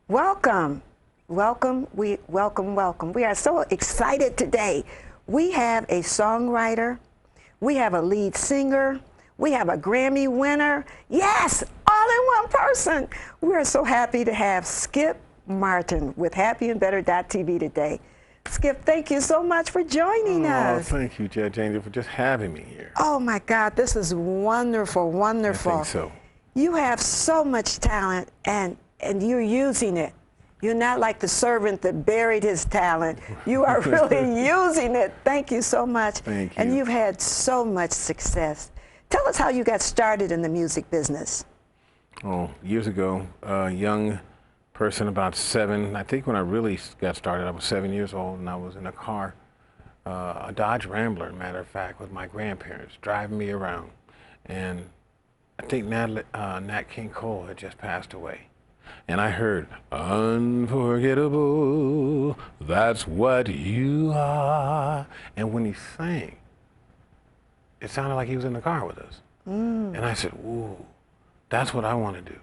Welcome, welcome, welcome. We are so excited today. We have a songwriter, we have a lead singer, we have a Grammy winner. Yes, all in one person. We are so happy to have Skip Martin with Happy and Better.TV today. Skip, thank you so much for joining us. Thank you, Judge Angel, for just having me here. Oh my God, this is wonderful, wonderful. I think so. You have so much talent and you're using it. You're not like the servant that buried his talent. You are really using it. Thank you so much. Thank you. And you've had so much success. Tell us how you got started in the music business. Oh, years ago, a young person, about 7, I think when I really got started, I was 7 years old, and I was in a car, a Dodge Rambler, matter of fact, with my grandparents driving me around. And I think Nat King Cole had just passed away. And I heard, unforgettable, that's what you are. And when he sang, it sounded like he was in the car with us. And I said, ooh, that's what I want to do.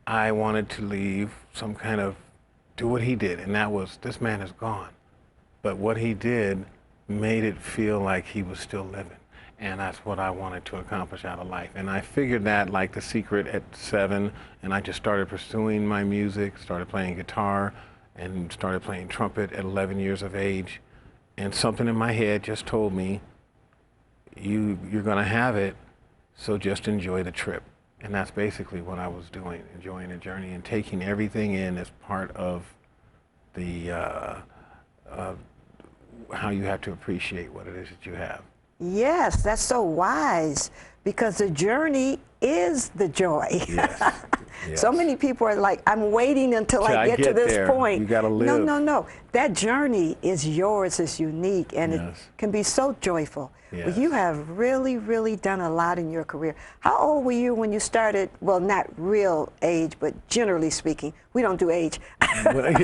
I wanted to leave some kind of, do what he did. And that was, this man is gone. But what he did made it feel like he was still living. And that's what I wanted to accomplish out of life. And I figured that like The Secret at 7, and I just started pursuing my music, started playing guitar, and started playing trumpet at 11 years of age. And something in my head just told me, you're gonna have it, so just enjoy the trip. And that's basically what I was doing, enjoying the journey and taking everything in as part of the, how you have to appreciate what it is that you have. Yes, that's so wise, because the journey is the joy. Yes. Yes. So many people are like, I'm waiting until I get to this there. point. You gotta live. No, no, no. That journey is yours, it's unique, and Yes. it can be so joyful. Yes. Well, you have really, really done a lot in your career. How old were you when you started? Well, not real age, but generally speaking. We don't do age. But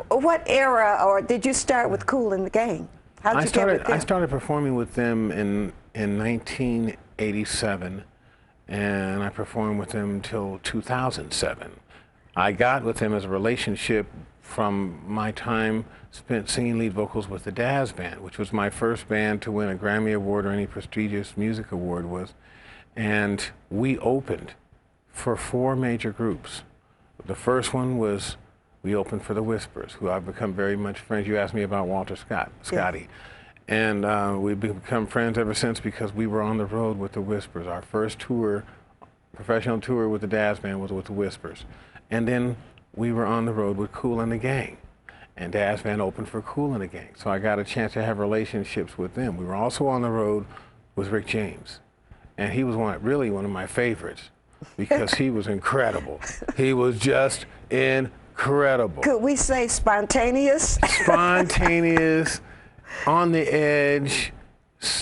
what era, or did you start with Kool and the Gang? How'd you get with them? I started performing with them in 1987, and I performed with them until 2007. I got with them as a relationship from my time spent singing lead vocals with the Dazz Band, which was my first band to win a Grammy Award or any prestigious music award was. And we opened for 4 major groups. The first one was, we opened for the Whispers, who I've become very much friends. You asked me about Walter Scotty. Yes. And we've become friends ever since because we were on the road with the Whispers. Our first tour, professional tour with the Dazz Band, was with the Whispers. And then we were on the road with Kool and the Gang. And Dazz Band opened for Kool and the Gang. So I got a chance to have relationships with them. We were also on the road with Rick James. And he was really one of my favorites because he was incredible. He was just incredible. Could we say spontaneous? Spontaneous, on the edge,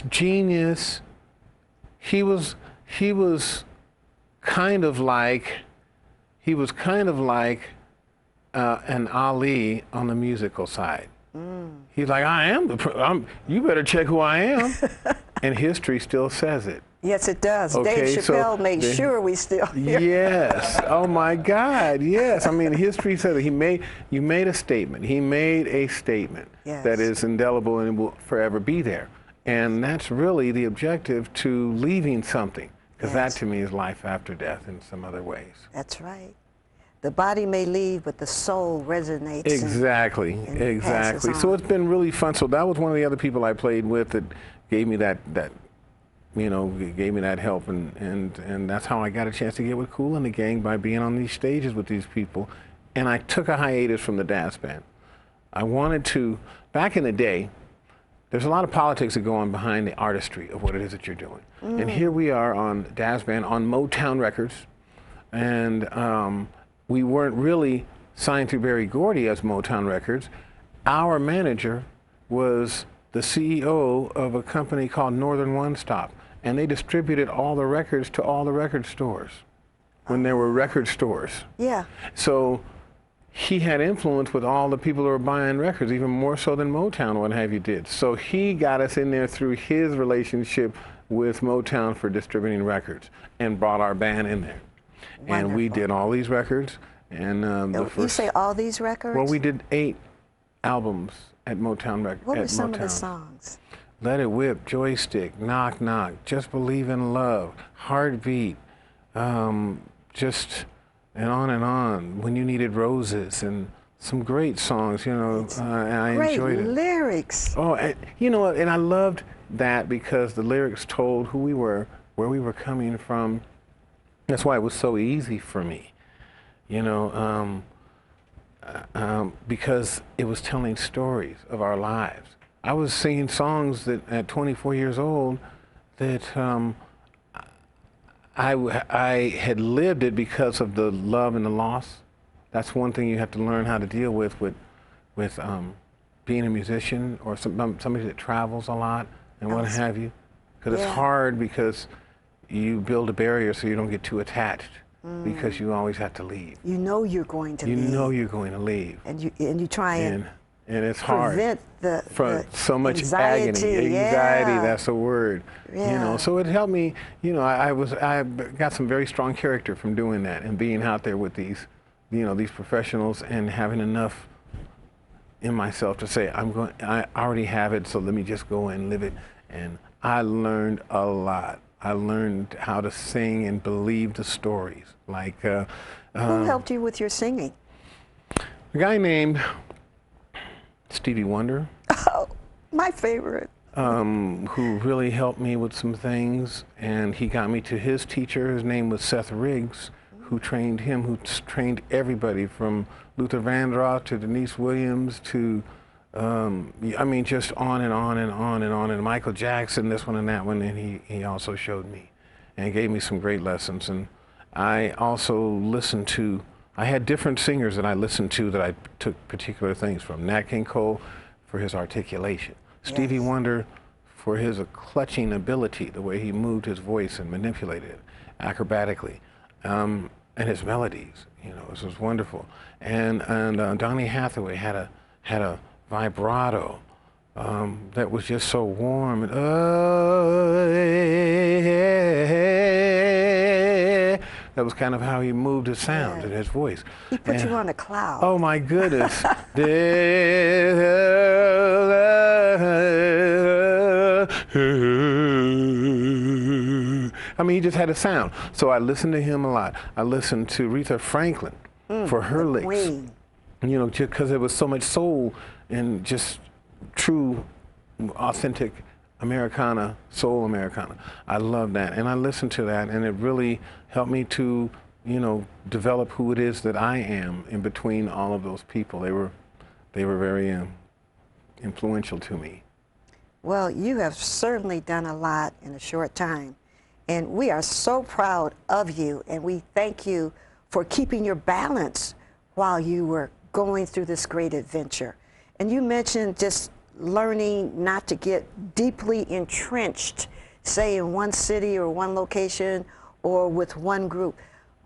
genius. He was kind of like an Ali on the musical side. He's like, you better check who I am. And history still says it. Yes, it does. Okay, Dave Chappelle made sure we still hear. Yes. Oh my God. Yes. I mean, history says it. You made a statement. He made a statement that is indelible and will forever be there. And that's really the objective to leaving something, because that to me is life after death in some other ways. That's right. The body may leave, but the soul resonates. Exactly. Exactly. So it's been really fun. So that was one of the other people I played with that gave me that gave me that help, and that's how I got a chance to get with Kool and the Gang, by being on these stages with these people. And I took a hiatus from the Dazz Band. I wanted to, back in the day, there's a lot of politics that go on behind the artistry of what it is that you're doing. And here we are on Dazz Band, on Motown Records, and we weren't really signed through Berry Gordy as Motown Records. Our manager was the CEO of a company called Northern One Stop, and they distributed all the records to all the record stores when there were record stores. Yeah. So he had influence with all the people who were buying records, even more so than Motown, what have you, did. So he got us in there through his relationship with Motown for distributing records and brought our band in there. And we Wonderful. did all these records. And You say all these records? well, we did 8 albums at Motown Records. What were some of the songs? Let It Whip, Joystick, Knock Knock, Just Believe in Love, Heartbeat, just and on. When You Needed Roses, and some great songs, you know. I enjoyed it. Great lyrics. Oh, and, you know, and I loved that because the lyrics told who we were, where we were coming from. That's why it was so easy for me, you know, because it was telling stories of our lives. I was singing songs that at 24 years old that I had lived it because of the love and the loss. That's one thing you have to learn how to deal with being a musician or somebody that travels a lot and what have you. Because it's hard because you build a barrier so you don't get too attached because you always have to leave. You know you're going to leave. You know you're going to leave. And you try and it's hard. Prevent the so much anxiety. Anxiety, that's a word. Yeah. You know, so it helped me, you know, I got some very strong character from doing that and being out there with these, you know, these professionals and having enough in myself to say, I already have it, so let me just go and live it. And I learned a lot. I learned how to sing and believe the stories. Like, who helped you with your singing? A guy named Stevie Wonder. Oh, my favorite. Who really helped me with some things, and he got me to his teacher. His name was Seth Riggs, who trained him, who trained everybody from Luther Vandross to Denise Williams to, I mean, just on and on and on and on, and Michael Jackson, this one and that one, and he also showed me and gave me some great lessons. And I also listened to, I had different singers that I listened to that I took particular things from. Nat King Cole for his articulation. Stevie Wonder for his clutching ability, the way he moved his voice and manipulated it acrobatically. And his melodies, you know, this was wonderful. And Donny Hathaway had a vibrato that was just so warm. And, that was kind of how he moved his sound and his voice. He put you on a cloud. Oh my goodness. I mean, he just had a sound. So I listened to him a lot. I listened to Aretha Franklin for her licks. Queen. You know, just because there was so much soul and just true, authentic Americana, soul Americana. I love that. And I listened to that, and it really helped me to, you know, develop who it is that I am in between all of those people. They were very influential to me. Well, you have certainly done a lot in a short time, and we are so proud of you, and we thank you for keeping your balance while you were going through this great adventure. And you mentioned just learning not to get deeply entrenched, say in one city or one location or with one group.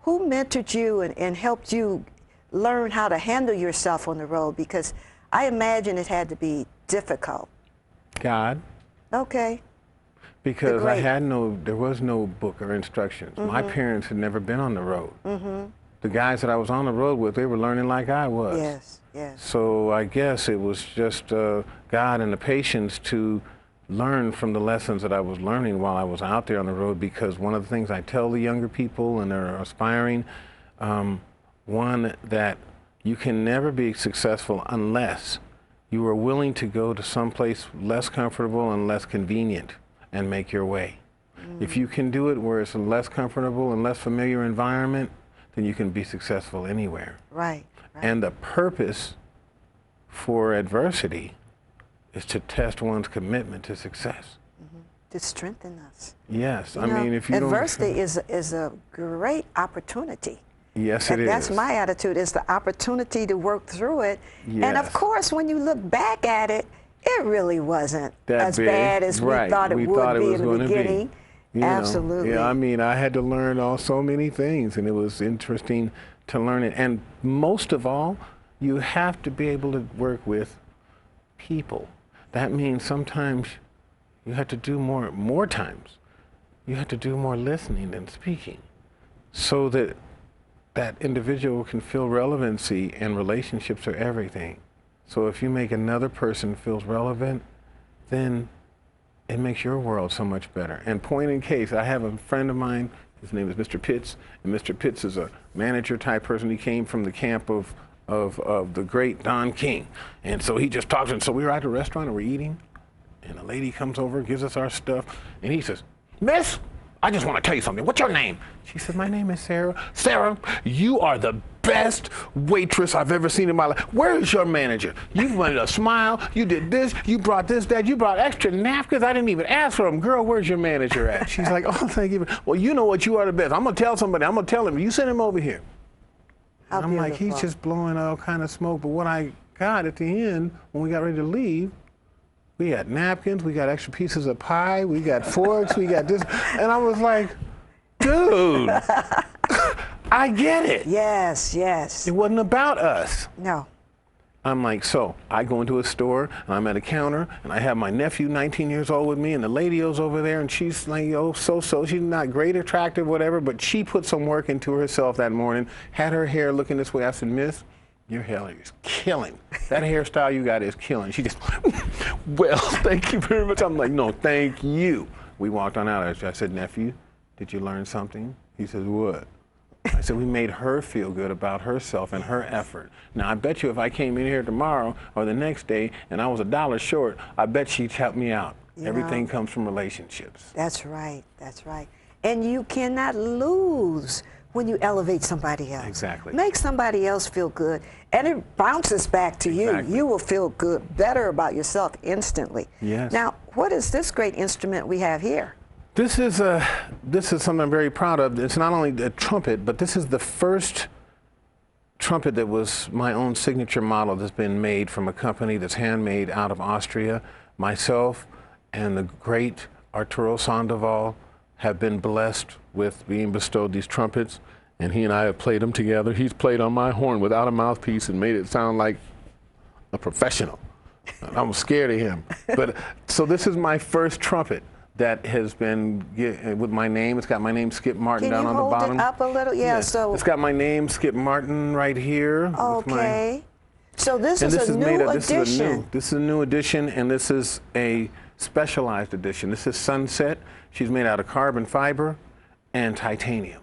Who mentored you and helped you learn how to handle yourself on the road? Because I imagine it had to be difficult. God. Okay. Because there was no book or instructions. My parents had never been on the road. The guys that I was on the road with, they were learning like I was. Yes, yes. So I guess it was just God and the patience to learn from the lessons that I was learning while I was out there on the road, because one of the things I tell the younger people and they're aspiring, one, that you can never be successful unless you are willing to go to someplace less comfortable and less convenient and make your way. If you can do it where it's a less comfortable and less familiar environment, then you can be successful anywhere. Right. And the purpose for adversity is to test one's commitment to success. To strengthen us. Yes, You I know, mean, if you adversity is a great opportunity. Yes, it is. That's my attitude, is the opportunity to work through it. Yes. And of course, when you look back at it, it really wasn't as bad as we thought it would be in the beginning. Absolutely. Yeah, I mean, I had to learn so many things, and it was interesting to learn it. And most of all, you have to be able to work with people. That means sometimes you have to do more times. You have to do more listening than speaking. so that that individual can feel relevancy, and relationships are everything. So if you make another person feel relevant, then it makes your world so much better. And point in case, I have a friend of mine, his name is Mr. Pitts, and Mr. Pitts is a manager type person. He came from the camp of the great Don King. And so he just talks, and so we were at a restaurant and we're eating, and a lady comes over, gives us our stuff, and he says, "Miss, I just want to tell you something. What's your name?" She said, "My name is Sarah." "Sarah, you are the best waitress I've ever seen in my life. Where is your manager? You wanted a smile, you did this, you brought this, that, you brought extra napkins. I didn't even ask for them. Girl, where's your manager at?" She's like, "Oh, thank you." "Well, you know what, you are the best. I'm going to tell somebody. I'm going to tell him. You send him over here." How I'm like, beautiful. he's just blowing all kind of smoke. But what I got at the end, when we got ready to leave, we had napkins, we got extra pieces of pie, we got forks, we got this. And I was like, dude, I get it. Yes, yes. It wasn't about us. No. I'm like, so I go into a store and I'm at a counter and I have my nephew, 19 years old, with me, and the lady is over there, and she's like, oh, so. She's not great, attractive, whatever, but she put some work into herself that morning, had her hair looking this way. I said, "Miss, your hair is killing. That hairstyle you got is killing." She just, "Well, thank you very much." I'm like, "No, thank you." We walked on out. I said, "Nephew, did you learn something?" He says, "What?" I said, "We made her feel good about herself and her effort. Now, I bet you if I came in here tomorrow or the next day and I was $1 short, I bet she'd help me out." Yeah. Everything comes from relationships. That's right. That's right. And you cannot lose when you elevate somebody else. Exactly. Make somebody else feel good, and it bounces back to Exactly. you. You will feel good, better about yourself instantly. Yes. Now, what is this great instrument we have here? This is something I'm very proud of. It's not only a trumpet, but this is the first trumpet that was my own signature model that's been made from a company that's handmade out of Austria. Myself and the great Arturo Sandoval have been blessed with being bestowed these trumpets, and he and I have played them together. He's played on my horn without a mouthpiece and made it sound like a professional. I'm scared of him. But so this is my first trumpet that has been with my name. It's got my name, Skip Martin, down on the bottom. Can you hold it up a little? Yeah, so. It's got my name, Skip Martin, right here. Okay. So this is a new edition. This is a new edition, and this is a specialized edition. This is Sunset. She's made out of carbon fiber and titanium.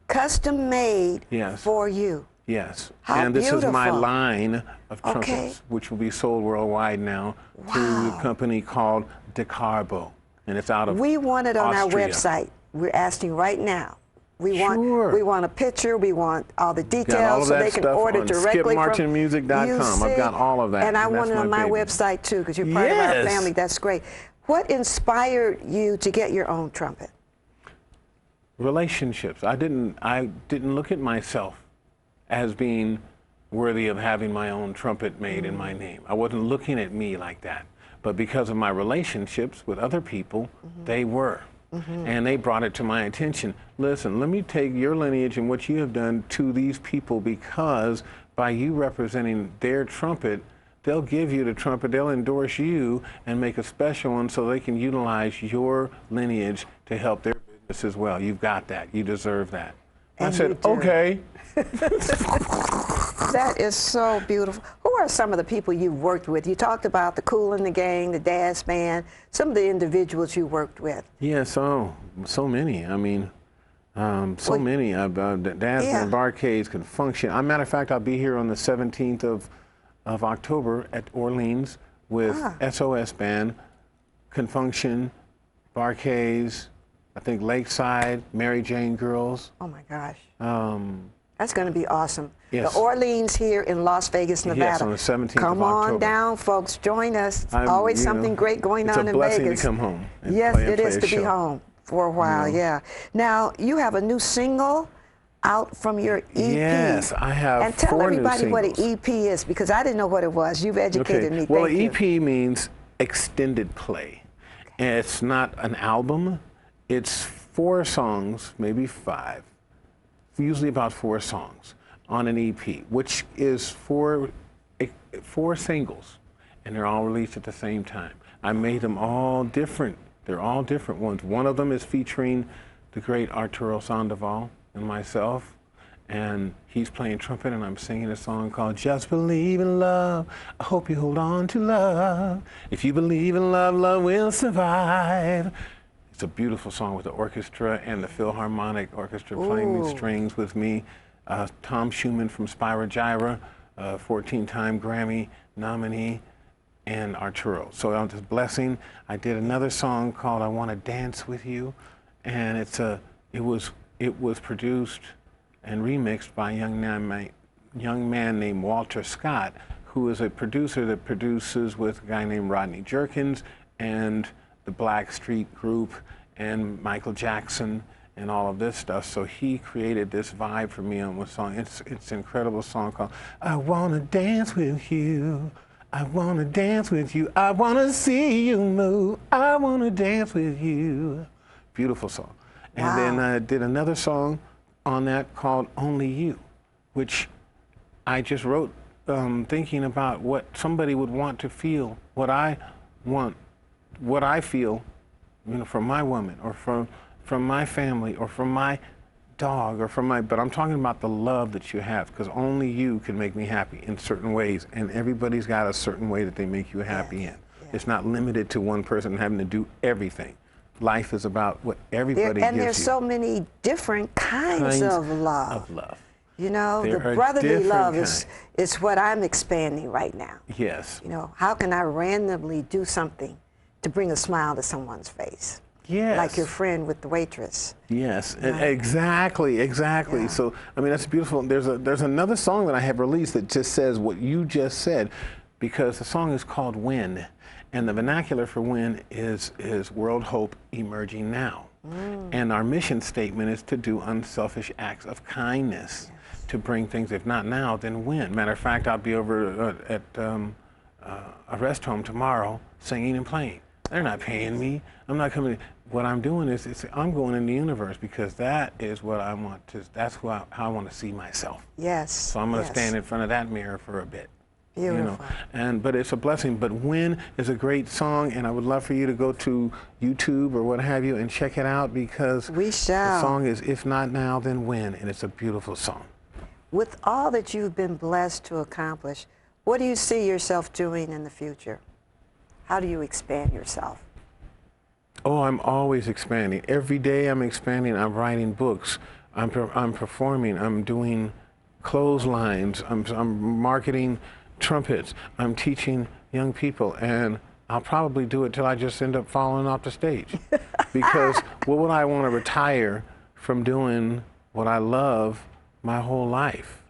Custom made for you. Yes. How and this beautiful. is my line of trumpets, Okay. which will be sold worldwide now through a company called DeCarbo. And it's out of We want it on Austria. our website. We're asking right now. We Sure. want a picture. We want all the Got all details of so that they can stuff order on directly from skipmartinmusic.com. I've got all of that. And I want that's it on my baby. website too, because you're part of our family. That's great. What inspired you to get your own trumpet? Relationships. I didn't look at myself as being worthy of having my own trumpet made in my name. I wasn't looking at me like that. But because of my relationships with other people, they were. And they brought it to my attention. Listen, let me take your lineage and what you have done to these people, because by you representing their trumpet, they'll give you the trumpet, they'll endorse you and make a special one so they can utilize your lineage to help their business as well. You've got that. You deserve that. And I said, you do. okay. That is so beautiful. Who are some of the people you've worked with? You talked about the Kool and the Gang, the Daz Band, some of the individuals you worked with. Yeah, so many. I mean, many. The Daz Band, Barcades, can function. As a matter of fact, I'll be here on the 17th of October at Orleans with SOS Band, Confunction, Barcades, I think Lakeside, Mary Jane Girls. Oh my gosh. That's going to be awesome. Yes. The Orleans here in Las Vegas, Nevada. Yes, on the 17th of Come October. on down, folks. Join us. It's always something great going on in Vegas. It's a blessing to come home. And yes, play it is a to show. be home for a while, yeah. Now, you have a new single out from your EP. Yes, I have And tell 4 everybody new what an singles. EP is, because I didn't know what it was. You've educated me. Well, Thank you. EP means extended play. And it's not an album. It's 4 songs, maybe 5, usually about 4 songs on an EP, which is 4 singles, and they're all released at the same time. I made them all different. They're all different ones. One of them is featuring the great Arturo Sandoval, and myself, and he's playing trumpet and I'm singing a song called Just Believe in Love. I hope you hold on to love. If you believe in love, love will survive. It's a beautiful song with the orchestra and the Philharmonic Orchestra playing the strings with me. Tom Schumann from Spyro Gyra, 14-time Grammy nominee, and Arturo. So on this blessing, I did another song called I Want to Dance with You, and it was produced and remixed by a young man named Walter Scott, who is a producer that produces with a guy named Rodney Jerkins and the Black Street Group and Michael Jackson and all of this stuff. So he created this vibe for me on one song. It's an incredible song called I Wanna Dance With You. I wanna dance with you. I wanna see you move. I wanna dance with you. Beautiful song. And then I did another song on that called Only You, which I just wrote thinking about what somebody would want to feel, what I want, what I feel, you know, from my woman or from my family or from my dog or from my, but I'm talking about the love that you have, because only you can make me happy in certain ways, and everybody's got a certain way that they make you happy in. It's not limited to one person having to do everything. Life is about what everybody gives you. And there's so many different kinds of love. You know, the brotherly love is what I'm expanding right now. Yes. You know, how can I randomly do something to bring a smile to someone's face? Yes. Like your friend with the waitress. Yes, exactly. Yeah. So, I mean, that's beautiful. There's another song that I have released that just says what you just said, because the song is called Win, and the vernacular for win is World Hope Emerging Now. And our mission statement is to do unselfish acts of kindness, to bring things, if not now, then when. Matter of fact, I'll be over at a rest home tomorrow singing and playing. They're not paying me. I'm not coming. What I'm doing is I'm going in the universe, because that is what I want to, that's how I want to see myself. Yes. So I'm going to stand in front of that mirror for a bit. Beautiful. You know, but it's a blessing. But Win is a great song, and I would love for you to go to YouTube or what have you and check it out, because we shall. The song is If Not Now, Then When, and it's a beautiful song. With all that you've been blessed to accomplish, what do you see yourself doing in the future? How do you expand yourself? Oh, I'm always expanding. Every day I'm expanding. I'm writing books. I'm performing. I'm doing clotheslines. I'm marketing trumpets. I'm teaching young people, and I'll probably do it till I just end up falling off the stage. Because what would I want to retire from doing what I love my whole life?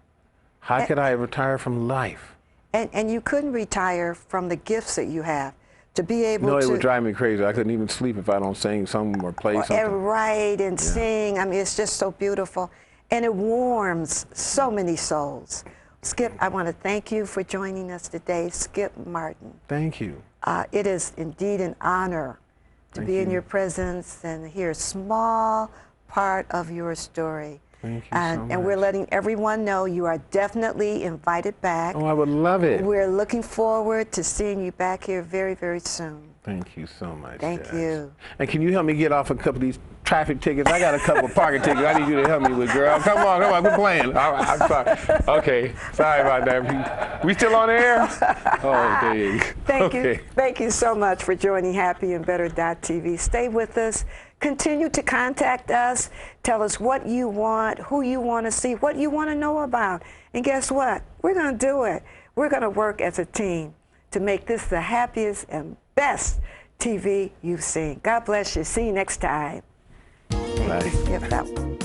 How could I retire from life? And you couldn't retire from the gifts that you have. To be able to... No, it would drive me crazy. I couldn't even sleep if I don't sing something or play something. And write and sing. I mean, it's just so beautiful. And it warms so many souls. Skip, I want to thank you for joining us today, Skip Martin. Thank you. It is indeed an honor to be in your presence and hear a small part of your story. Thank you so much. And we're letting everyone know you are definitely invited back. Oh, I would love it. We're looking forward to seeing you back here very, very soon. Thank you so much. Thank you. And can you help me get off a couple of these traffic tickets? I got a couple of parking tickets I need you to help me with, girl. Come on, quit playing. I'm sorry. Okay, sorry about that. We still on the air? Oh, dang. Thank you so much for joining Happy and Better.TV. Stay with us. Continue to contact us. Tell us what you want, who you want to see, what you want to know about. And guess what? We're going to do it. We're going to work as a team to make this the happiest and best TV you've seen. God bless you. See you next time. Bye. Thank you, Skip.